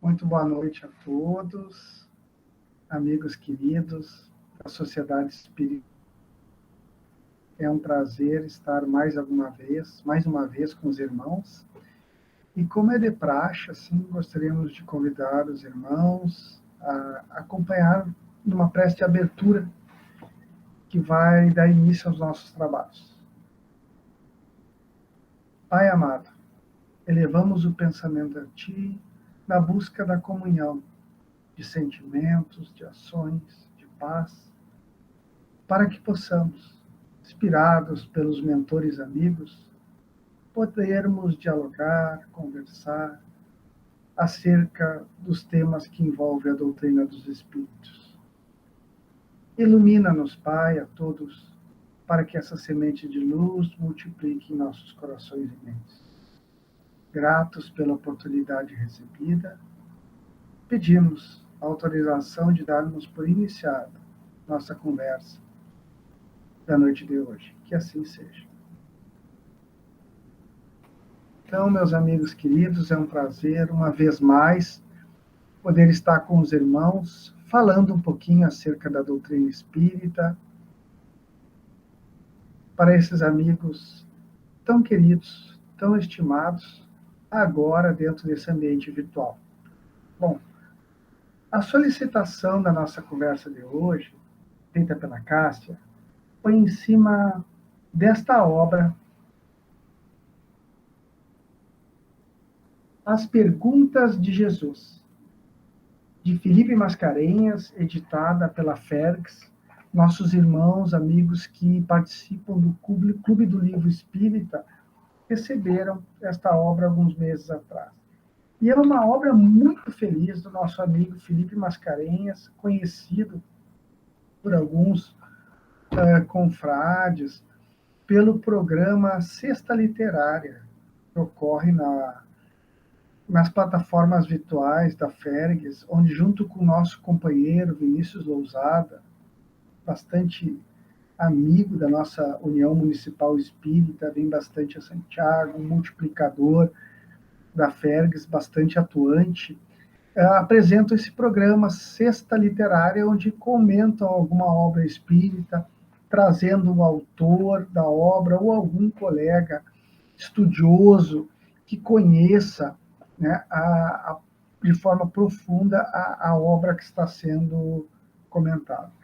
Muito boa noite a todos, amigos queridos da Sociedade Espírita. É um prazer estar mais uma vez com os irmãos. E como é de praxe, assim, gostaríamos de convidar os irmãos a acompanhar numa prece de abertura que vai dar início aos nossos trabalhos. Pai amado, elevamos o pensamento a Ti na busca da comunhão, de sentimentos, de ações, de paz, para que possamos, inspirados pelos mentores amigos, podermos dialogar, conversar acerca dos temas que envolvem a doutrina dos Espíritos. Ilumina-nos, Pai, a todos, para que essa semente de luz multiplique em nossos corações e mentes. Gratos pela oportunidade recebida, pedimos a autorização de darmos por iniciada nossa conversa da noite de hoje. Que assim seja. Então, meus amigos queridos, é um prazer, uma vez mais, poder estar com os irmãos, falando um pouquinho acerca da doutrina espírita, para esses amigos tão queridos, tão estimados, agora dentro desse ambiente virtual. Bom, a solicitação da nossa conversa de hoje, feita pela Cássia, foi em cima desta obra, As Perguntas de Jesus, de Felipe Mascarenhas, editada pela Fergs, nossos irmãos, amigos que participam do Clube do Livro Espírita, receberam esta obra alguns meses atrás. E é uma obra muito feliz do nosso amigo Felipe Mascarenhas, conhecido por alguns confrades, pelo programa Sexta Literária, que ocorre nas plataformas virtuais da Fergs, onde, junto com o nosso companheiro Vinícius Lousada, bastante amigo da nossa União Municipal Espírita, vem bastante a Santiago, um multiplicador da Fergs, bastante atuante, apresentam esse programa Sexta Literária, onde comentam alguma obra espírita, trazendo o autor da obra ou algum colega estudioso que conheça, né, de forma profunda a obra que está sendo comentada.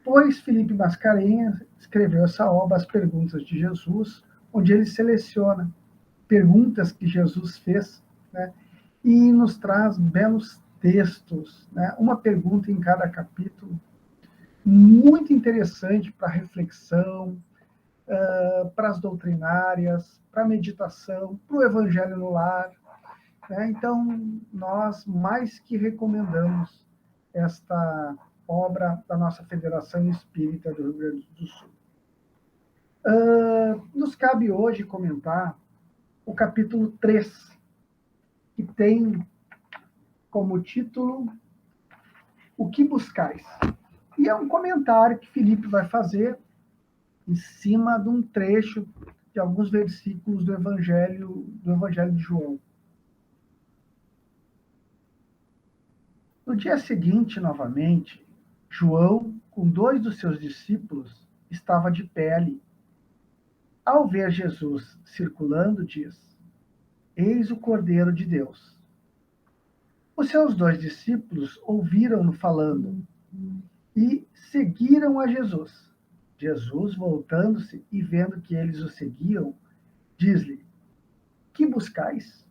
Pois Felipe Mascarenhas escreveu essa obra, As Perguntas de Jesus, onde ele seleciona perguntas que Jesus fez, né, e nos traz belos textos, né, uma pergunta em cada capítulo, muito interessante para reflexão, para as doutrinárias, para a meditação, para o Evangelho no Lar. Né? Então, nós mais que recomendamos esta obra da nossa Federação Espírita do Rio Grande do Sul. Nos cabe hoje comentar o capítulo 3, que tem como título O que buscais? E é um comentário que Felipe vai fazer em cima de um trecho de alguns versículos do Evangelho de João. No dia seguinte, novamente, João, com 2 dos seus discípulos, estava de pé ali. Ao ver Jesus circulando, diz: Eis o Cordeiro de Deus. Os seus 2 discípulos ouviram-no falando e seguiram a Jesus. Jesus, voltando-se e vendo que eles o seguiam, diz-lhe: Que buscais?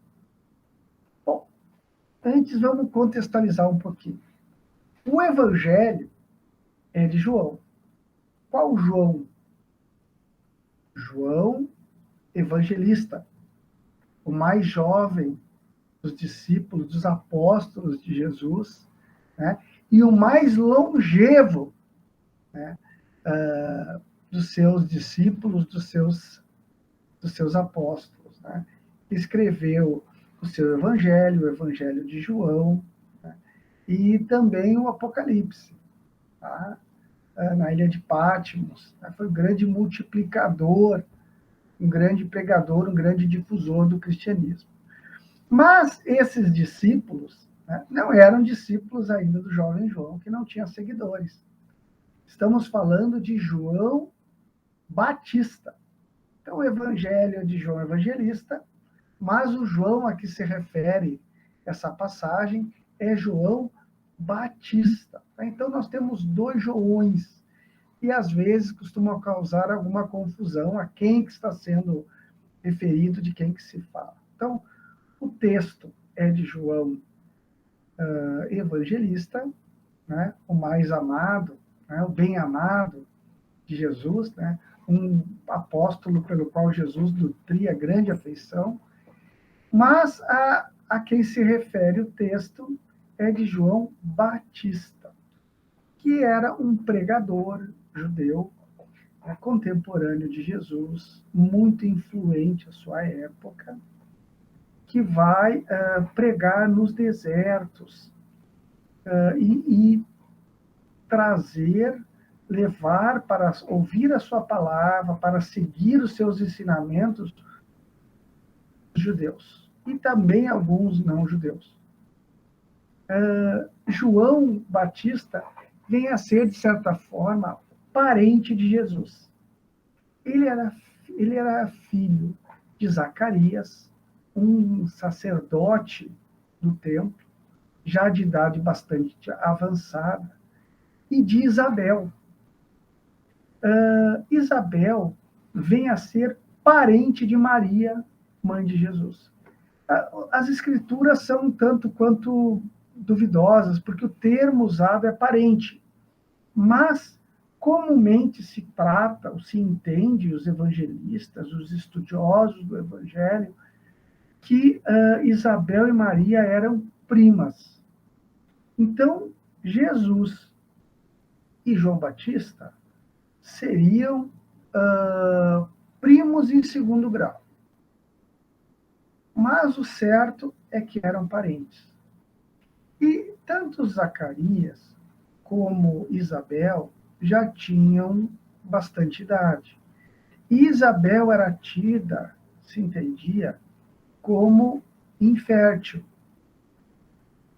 Bom, antes vamos contextualizar um pouquinho. O Evangelho é de João. Qual João? João Evangelista, o mais jovem dos discípulos, dos apóstolos de Jesus, né? E o mais longevo, né, dos seus discípulos, dos seus apóstolos. Né? Escreveu o seu Evangelho, o Evangelho de João, né? E também o Apocalipse, tá? Na ilha de Patmos. Né? Foi um grande multiplicador, um grande pregador, um grande difusor do cristianismo. Mas esses discípulos, né? Não eram discípulos ainda do jovem João, que não tinha seguidores. Estamos falando de João Batista. Então, o evangelho é de João Evangelista, mas o João a que se refere essa passagem é João Batista. Então, nós temos dois Joões, e às vezes costumam causar alguma confusão a quem que está sendo referido, de quem que se fala. Então, o texto é de João Evangelista, né, o mais amado, né, o bem amado de Jesus, né, um apóstolo pelo qual Jesus nutria grande afeição, mas a quem se refere o texto é de João Batista, que era um pregador judeu, contemporâneo de Jesus, muito influente à sua época, que vai pregar nos desertos e trazer, levar para ouvir a sua palavra, para seguir os seus ensinamentos, os judeus e também alguns não judeus. João Batista vem a ser, de certa forma, parente de Jesus. Ele era filho de Zacarias, um sacerdote do templo, já de idade bastante avançada, e de Isabel. Isabel vem a ser parente de Maria, mãe de Jesus. As escrituras são um tanto quanto duvidosas, porque o termo usado é parente, mas comumente se trata, ou se entende, os evangelistas, os estudiosos do evangelho, que Isabel e Maria eram primas. Então, Jesus e João Batista seriam primos em segundo grau. Mas o certo é que eram parentes. E tanto Zacarias como Isabel já tinham bastante idade. E Isabel era tida, se entendia, como infértil.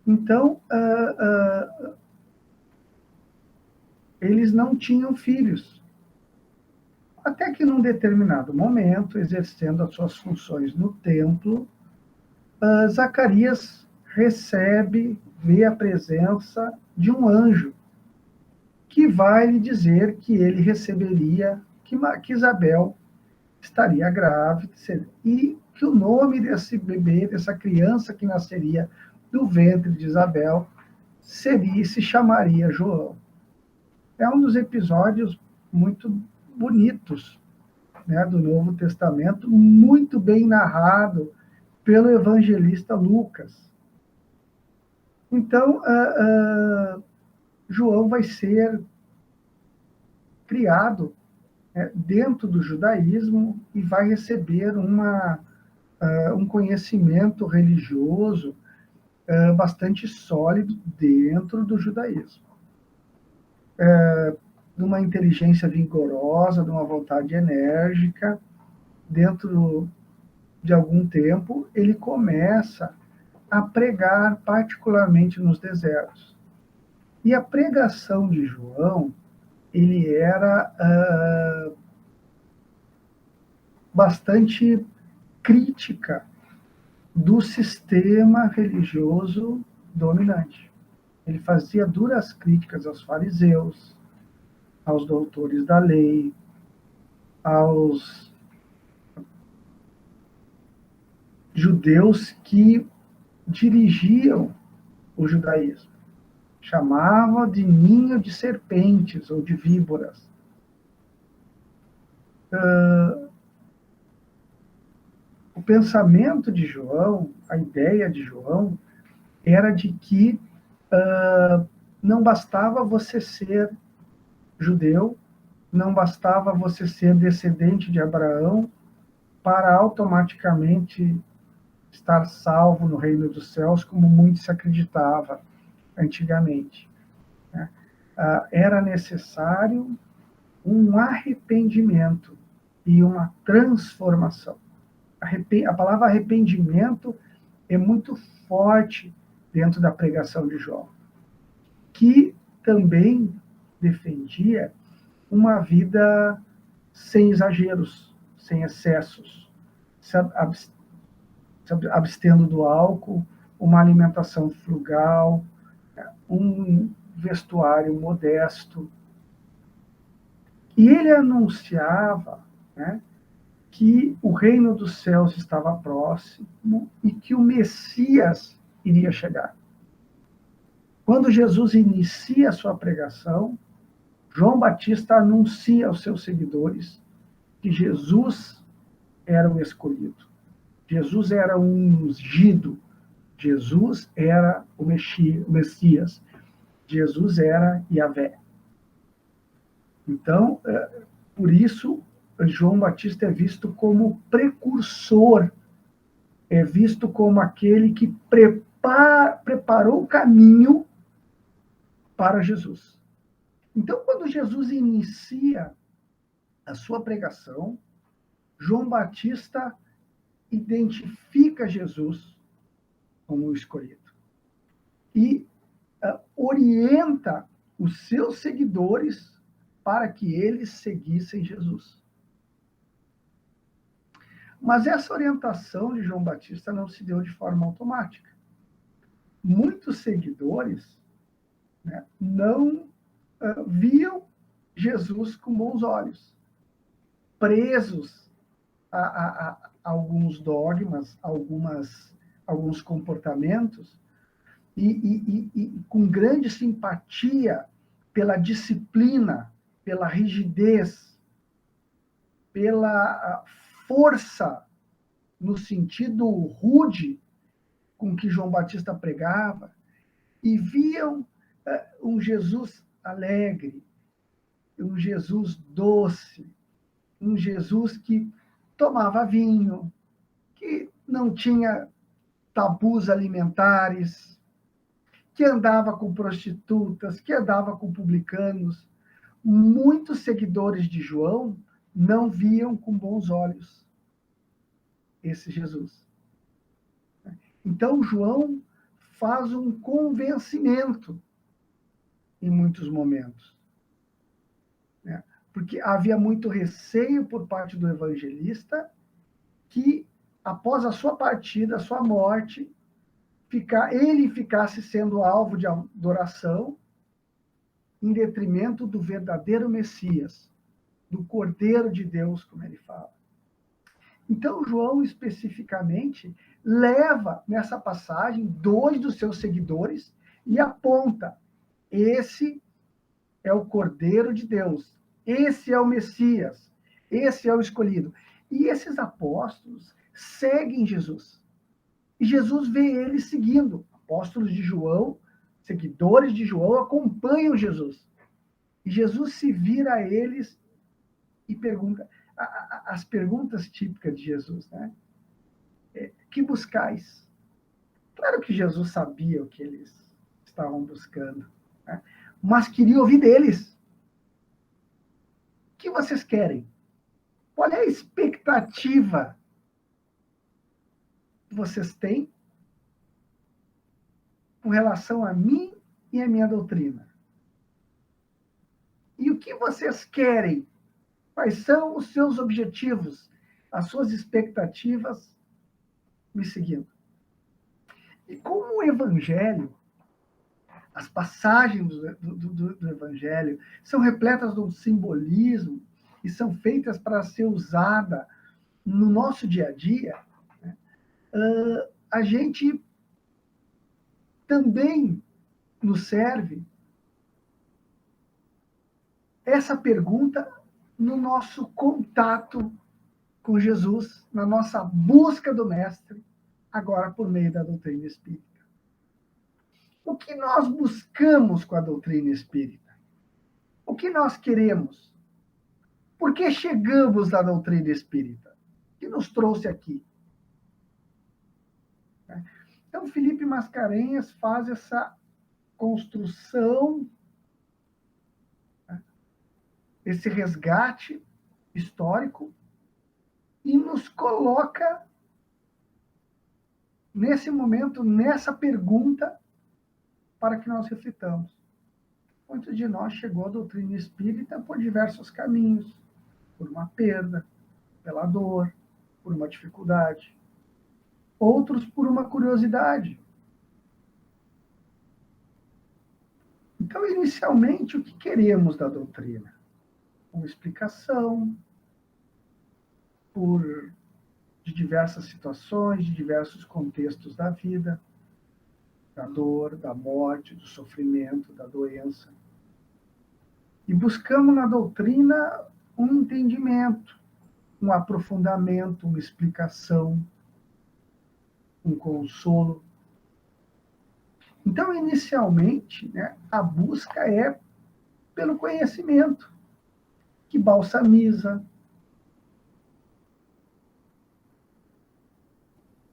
Então, eles não tinham filhos. Até que, num determinado momento, exercendo as suas funções no templo, Zacarias vê a presença de um anjo que vai lhe dizer que ele receberia, que Isabel estaria grávida e que o nome desse bebê, dessa criança que nasceria do ventre de Isabel, se chamaria João. É um dos episódios muito bonitos, né, do Novo Testamento, muito bem narrado pelo evangelista Lucas. Então, João vai ser criado dentro do judaísmo e vai receber um conhecimento religioso bastante sólido dentro do judaísmo. De uma inteligência vigorosa, de uma vontade enérgica, dentro de algum tempo, ele começa a pregar, particularmente nos desertos. E a pregação de João, ele era bastante crítica do sistema religioso dominante. Ele fazia duras críticas aos fariseus, aos doutores da lei, aos judeus que dirigiam o judaísmo. Chamava de ninho de serpentes ou de víboras. O pensamento de João, a ideia de João, era de que não bastava você ser judeu, não bastava você ser descendente de Abraão para automaticamente estar salvo no reino dos céus, como muito se acreditava antigamente. Né? Era necessário um arrependimento e uma transformação. A palavra arrependimento é muito forte dentro da pregação de João, que também defendia uma vida sem exageros, sem excessos, se abstendo do álcool, uma alimentação frugal, um vestuário modesto. E ele anunciava, né, que o reino dos céus estava próximo e que o Messias iria chegar. Quando Jesus inicia a sua pregação, João Batista anuncia aos seus seguidores que Jesus era o escolhido. Jesus era o ungido. Jesus era o Messias. Jesus era Yahvé. Então, por isso, João Batista é visto como precursor, é visto como aquele que preparou o caminho para Jesus. Então, quando Jesus inicia a sua pregação, João Batista identifica Jesus como o escolhido e orienta os seus seguidores para que eles seguissem Jesus. Mas essa orientação de João Batista não se deu de forma automática. Muitos seguidores, né, não viam Jesus com bons olhos, presos a alguns dogmas, alguns comportamentos, e com grande simpatia pela disciplina, pela rigidez, pela força, no sentido rude com que João Batista pregava, e viam um Jesus alegre, um Jesus doce, um Jesus que tomava vinho, que não tinha tabus alimentares, que andava com prostitutas, que andava com publicanos. Muitos seguidores de João não viam com bons olhos esse Jesus. Então, João faz um convencimento em muitos momentos, né? Porque havia muito receio por parte do evangelista que, após a sua partida, a sua morte, ele ficasse sendo alvo de adoração em detrimento do verdadeiro Messias, do Cordeiro de Deus, como ele fala. Então, João, especificamente, leva nessa passagem 2 dos seus seguidores e aponta: esse é o Cordeiro de Deus, esse é o Messias, esse é o escolhido. E esses apóstolos seguem Jesus. E Jesus vê eles seguindo. Apóstolos de João, seguidores de João, acompanham Jesus. E Jesus se vira a eles e pergunta, as perguntas típicas de Jesus, né? Que buscais? Claro que Jesus sabia o que eles estavam buscando, né? Mas queria ouvir deles. O que vocês querem? Qual é a expectativa que vocês têm com relação a mim e a minha doutrina? E o que vocês querem? Quais são os seus objetivos, as suas expectativas me seguindo? E como o Evangelho, as passagens do Evangelho são repletas de um simbolismo e são feitas para ser usada no nosso dia a dia, né? A gente também nos serve essa pergunta no nosso contato com Jesus, na nossa busca do Mestre, agora por meio da doutrina espírita. O que nós buscamos com a doutrina espírita? O que nós queremos? Por que chegamos à doutrina espírita? O que nos trouxe aqui? Então, Felipe Mascarenhas faz essa construção, esse resgate histórico, e nos coloca, nesse momento, nessa pergunta para que nós reflitamos. Muitos de nós chegou à doutrina espírita por diversos caminhos, por uma perda, pela dor, por uma dificuldade. Outros por uma curiosidade. Então, inicialmente, o que queremos da doutrina? Uma explicação de diversas situações, de diversos contextos da vida, da dor, da morte, do sofrimento, da doença. E buscamos na doutrina um entendimento, um aprofundamento, uma explicação, um consolo. Então, inicialmente, né, a busca é pelo conhecimento, que balsamiza,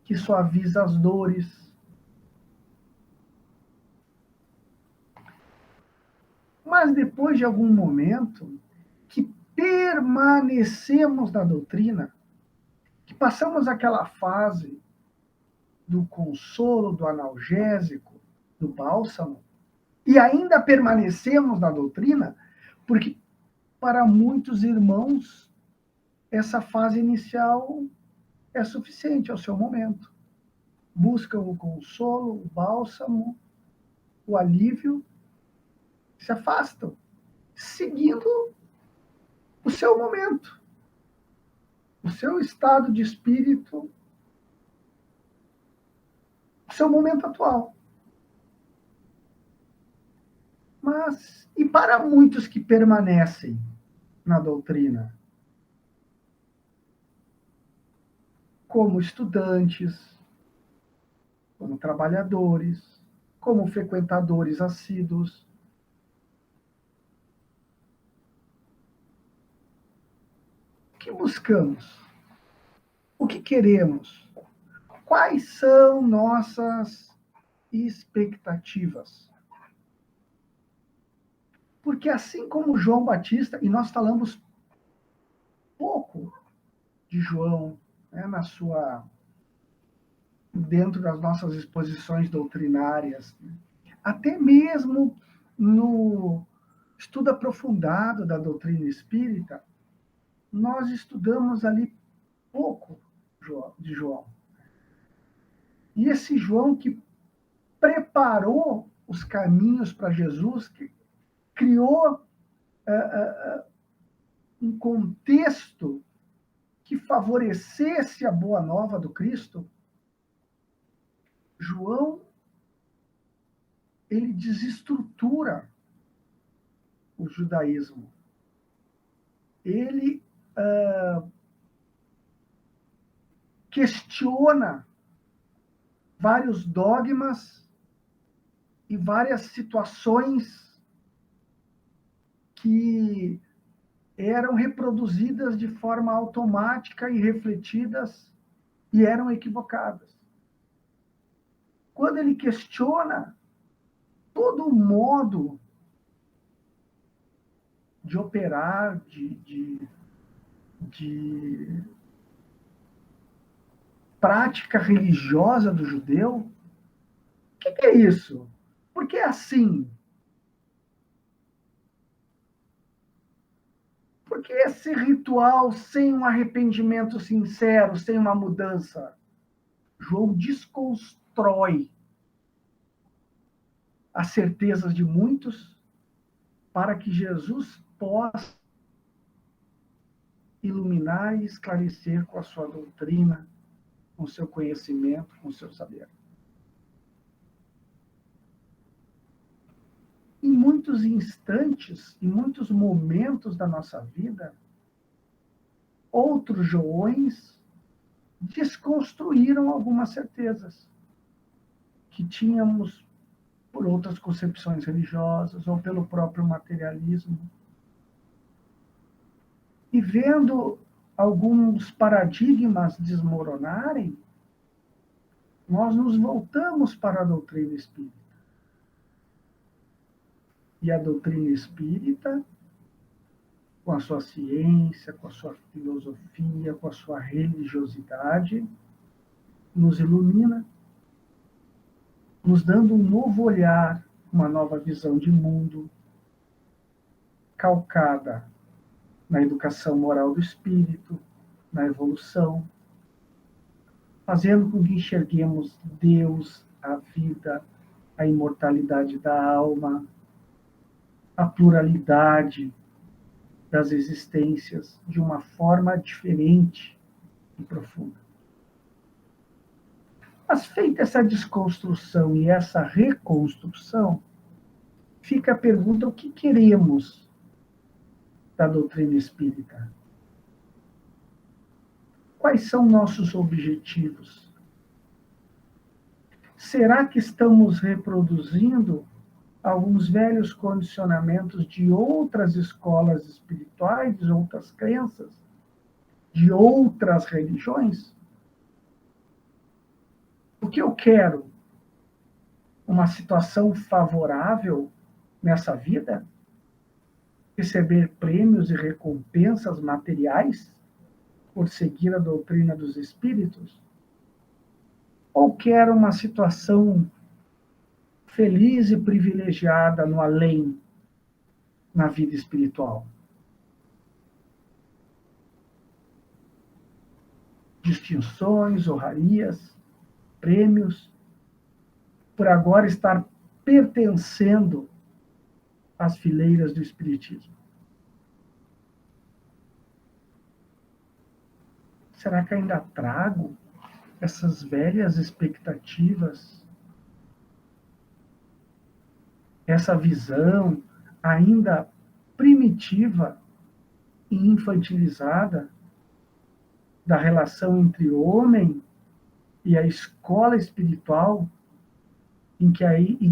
que suaviza as dores. Mas depois de algum momento que permanecemos na doutrina, que passamos aquela fase do consolo, do analgésico, do bálsamo, e ainda permanecemos na doutrina, porque para muitos irmãos essa fase inicial é suficiente ao seu momento. Buscam o consolo, o bálsamo, o alívio, se afastam, seguindo o seu momento, o seu estado de espírito, o seu momento atual. Mas, e para muitos que permanecem na doutrina, como estudantes, como trabalhadores, como frequentadores assíduos, o que buscamos? O que queremos? Quais são nossas expectativas? Porque assim como João Batista, e nós falamos pouco de João, né, dentro das nossas exposições doutrinárias, até mesmo no estudo aprofundado da doutrina espírita, nós estudamos ali pouco de João. E esse João que preparou os caminhos para Jesus, que criou um contexto que favorecesse a boa nova do Cristo, João, ele desestrutura o judaísmo. Ele questiona vários dogmas e várias situações que eram reproduzidas de forma automática e refletidas e eram equivocadas. Quando ele questiona todo o modo de operar, de prática religiosa do judeu, o que é isso? Por que é assim? Porque esse ritual sem um arrependimento sincero, sem uma mudança, João desconstrói as certezas de muitos para que Jesus possa iluminar e esclarecer com a sua doutrina, com o seu conhecimento, com o seu saber. Em muitos instantes, em muitos momentos da nossa vida, outros Joões desconstruíram algumas certezas que tínhamos por outras concepções religiosas ou pelo próprio materialismo. E vendo alguns paradigmas desmoronarem, nós nos voltamos para a doutrina espírita. E a doutrina espírita, com a sua ciência, com a sua filosofia, com a sua religiosidade, nos ilumina, nos dando um novo olhar uma nova visão de mundo, calcada na educação moral do espírito, na evolução, fazendo com que enxerguemos Deus, a vida, a imortalidade da alma, a pluralidade das existências de uma forma diferente e profunda. Mas feita essa desconstrução e essa reconstrução, fica a pergunta: o que queremos da doutrina espírita? Quais são nossos objetivos? Será que estamos reproduzindo alguns velhos condicionamentos de outras escolas espirituais, de outras crenças, de outras religiões? O que eu quero? Uma situação favorável nessa vida? Receber prêmios e recompensas materiais por seguir a doutrina dos espíritos? Ou quero uma situação feliz e privilegiada no além, na vida espiritual? Distinções, honrarias, prêmios, por agora estar pertencendo às fileiras do espiritismo. Será que ainda trago essas velhas expectativas, essa visão ainda primitiva e infantilizada da relação entre o homem e a escola espiritual em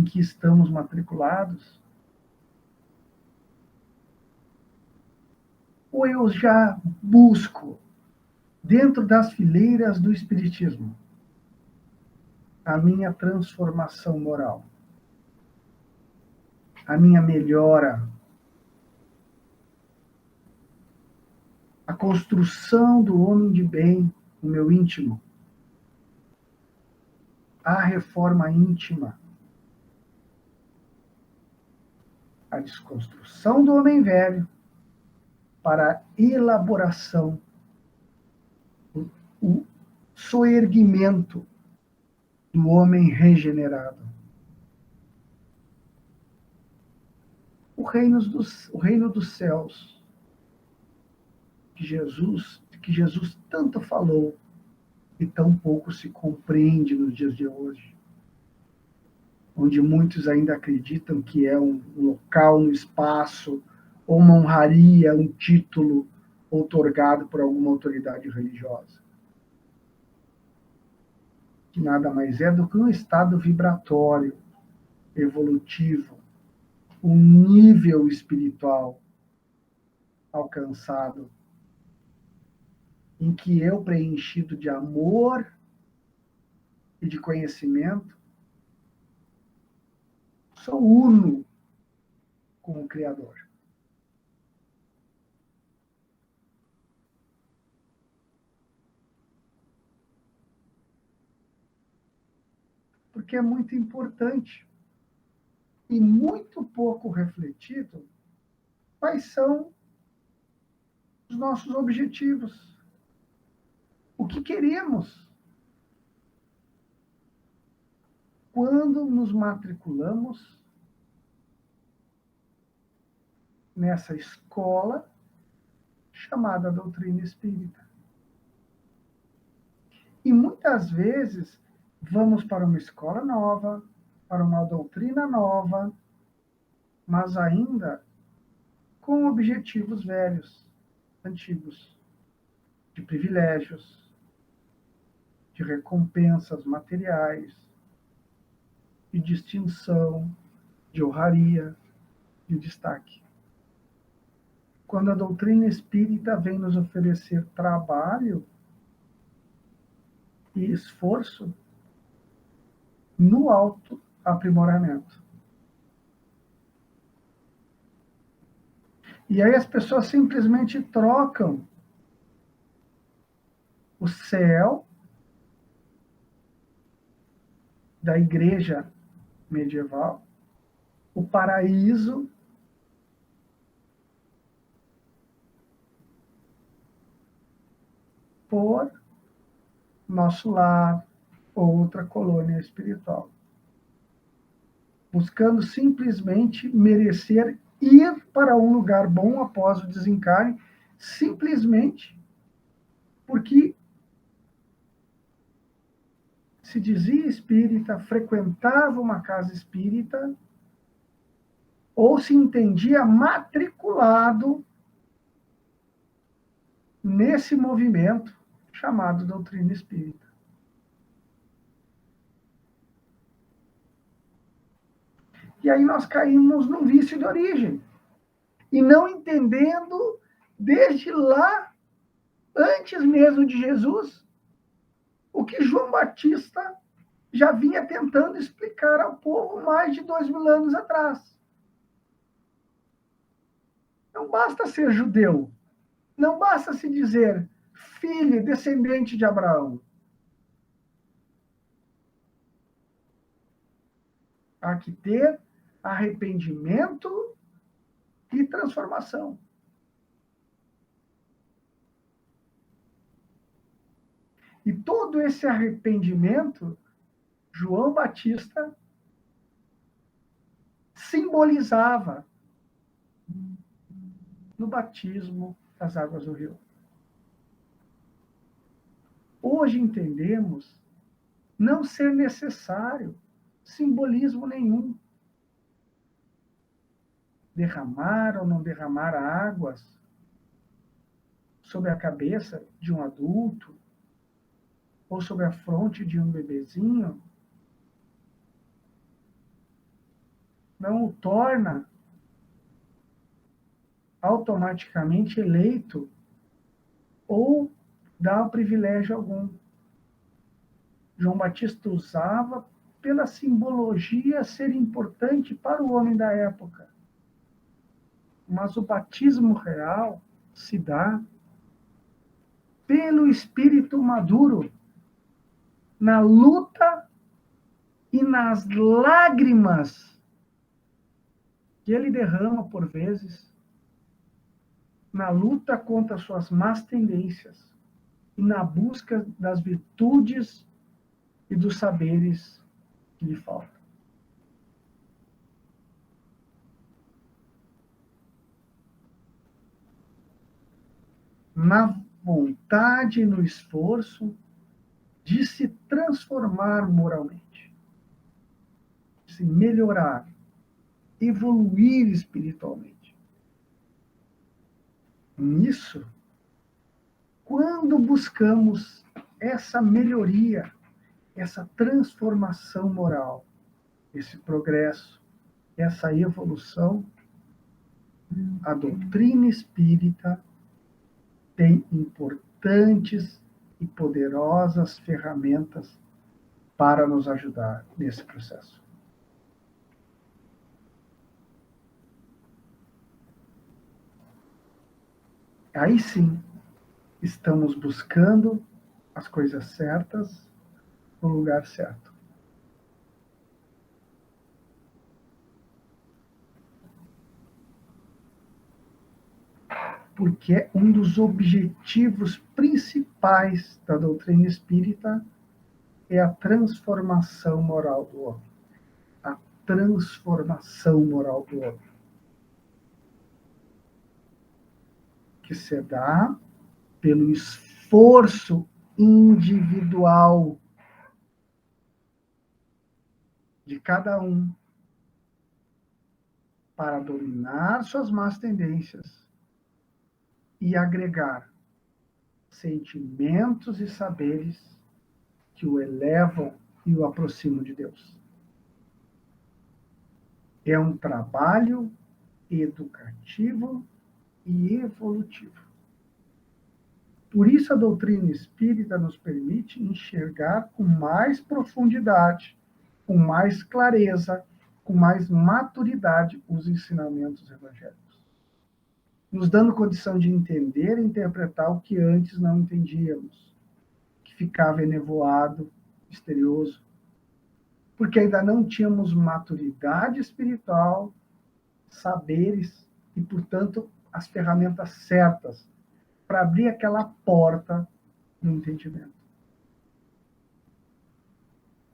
que estamos matriculados? Ou eu já busco, dentro das fileiras do espiritismo, a minha transformação moral, a minha melhora, a construção do homem de bem no meu íntimo, a reforma íntima, a desconstrução do homem velho para a elaboração, o soerguimento do homem regenerado. O reino dos céus, que Jesus tanto falou e tão pouco se compreende nos dias de hoje, onde muitos ainda acreditam que é um local no espaço, ou uma honraria, um título outorgado por alguma autoridade religiosa, que nada mais é do que um estado vibratório, evolutivo, um nível espiritual alcançado, em que eu, preenchido de amor e de conhecimento, sou uno com o Criador. Porque é muito importante e muito pouco refletido quais são os nossos objetivos. O que queremos quando nos matriculamos nessa escola chamada doutrina espírita. E muitas vezes vamos para uma escola nova, para uma doutrina nova, mas ainda com objetivos velhos, antigos, de privilégios, de recompensas materiais, de distinção, de honraria, de destaque. Quando a doutrina espírita vem nos oferecer trabalho e esforço no autoaprimoramento. E aí as pessoas simplesmente trocam o céu da igreja medieval o paraíso por nosso lar, outra colônia espiritual. Buscando simplesmente merecer ir para um lugar bom após o desencarne, simplesmente porque se dizia espírita, frequentava uma casa espírita, ou se entendia matriculado nesse movimento chamado doutrina espírita. E aí nós caímos no vício de origem. E não entendendo, desde lá, antes mesmo de Jesus, o que João Batista já vinha tentando explicar ao povo mais de 2000 anos atrás. Não basta ser judeu, não basta se dizer filho, descendente de Abraão. Há que ter arrependimento e transformação. E todo esse arrependimento, João Batista simbolizava no batismo das águas do rio. Hoje entendemos não ser necessário simbolismo nenhum. Derramar ou não derramar águas sobre a cabeça de um adulto ou sobre a fronte de um bebezinho não o torna automaticamente eleito ou dá privilégio algum. João Batista usava pela simbologia ser importante para o homem da época. Mas o batismo real se dá pelo espírito maduro, na luta e nas lágrimas que ele derrama por vezes, na luta contra suas más tendências e na busca das virtudes e dos saberes que lhe faltam. Na vontade e no esforço de se transformar moralmente, de se melhorar, evoluir espiritualmente. Nisso, quando buscamos essa melhoria, essa transformação moral, esse progresso, essa evolução, a doutrina espírita tem importantes e poderosas ferramentas para nos ajudar nesse processo. Aí sim, estamos buscando as coisas certas no lugar certo. Porque é um dos objetivos principais da doutrina espírita é a transformação moral do homem. A transformação moral do homem. Que se dá pelo esforço individual de cada um para dominar suas más tendências e agregar sentimentos e saberes que o elevam e o aproximam de Deus. É um trabalho educativo e evolutivo. Por isso a doutrina espírita nos permite enxergar com mais profundidade, com mais clareza, com mais maturidade os ensinamentos evangélicos, nos dando condição de entender e interpretar o que antes não entendíamos, que ficava enevoado, misterioso. porque ainda não tínhamos maturidade espiritual, saberes e, portanto, as ferramentas certas para abrir aquela porta do entendimento.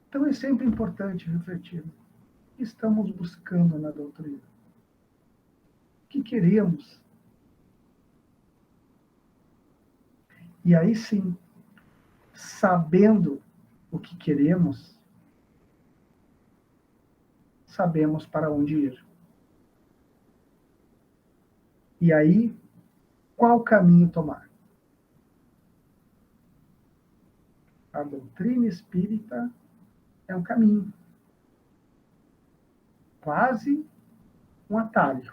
Então é sempre importante refletir. O que estamos buscando na doutrina? O que queremos? E aí sim, sabendo o que queremos, sabemos para onde ir. E aí, qual caminho tomar? A doutrina espírita é um caminho, quase um atalho,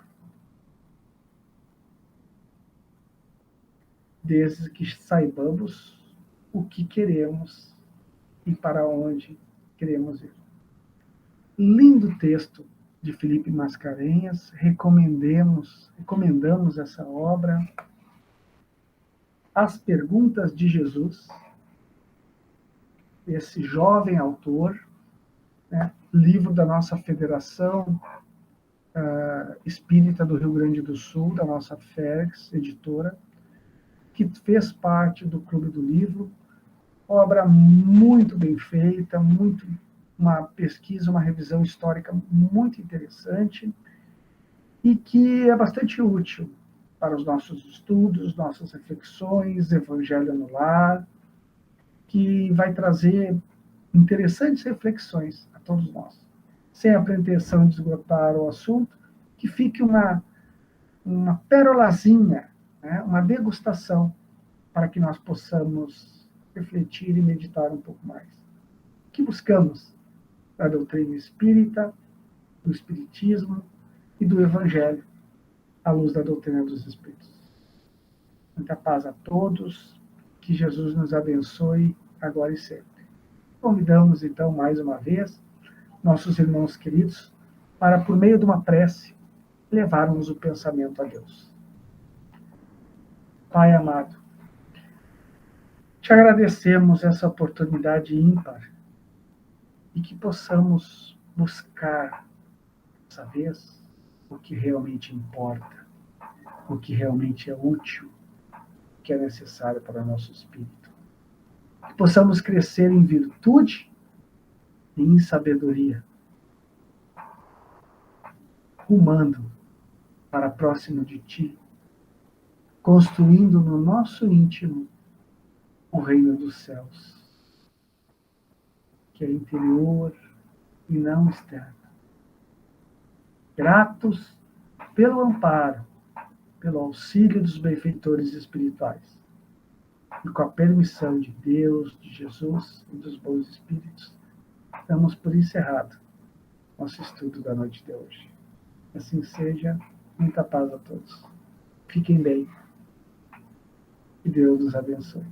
desde que saibamos o que queremos e para onde queremos ir. Lindo texto de Felipe Mascarenhas, recomendamos essa obra. As Perguntas de Jesus, esse jovem autor, né, livro da nossa Federação Espírita do Rio Grande do Sul, da nossa FERGS, editora, que fez parte do Clube do Livro, obra muito bem feita, uma pesquisa, uma revisão histórica muito interessante e que é bastante útil para os nossos estudos, nossas reflexões, Evangelho no Lar, que vai trazer interessantes reflexões a todos nós. Sem a pretensão de esgotar o assunto, que fique uma pérolazinha, né? Uma degustação, para que nós possamos refletir e meditar um pouco mais. O que buscamos da doutrina espírita, do espiritismo e do evangelho, à luz da doutrina dos espíritos? Muita paz a todos, que Jesus nos abençoe agora e sempre. Convidamos, então, mais uma vez, nossos irmãos queridos, para, por meio de uma prece, levarmos o pensamento a Deus. Pai amado, te agradecemos essa oportunidade ímpar e que possamos buscar, dessa vez, o que realmente importa, o que realmente é útil, o que é necessário para o nosso espírito. Que possamos crescer em virtude e em sabedoria, rumando para próximo de Ti, construindo no nosso íntimo o reino dos céus, que é interior e não externo. Gratos pelo amparo, pelo auxílio dos benfeitores espirituais, e com a permissão de Deus, de Jesus e dos bons espíritos, damos por encerrado nosso estudo da noite de hoje. Assim seja, muita paz a todos. Fiquem bem. Que Deus nos abençoe.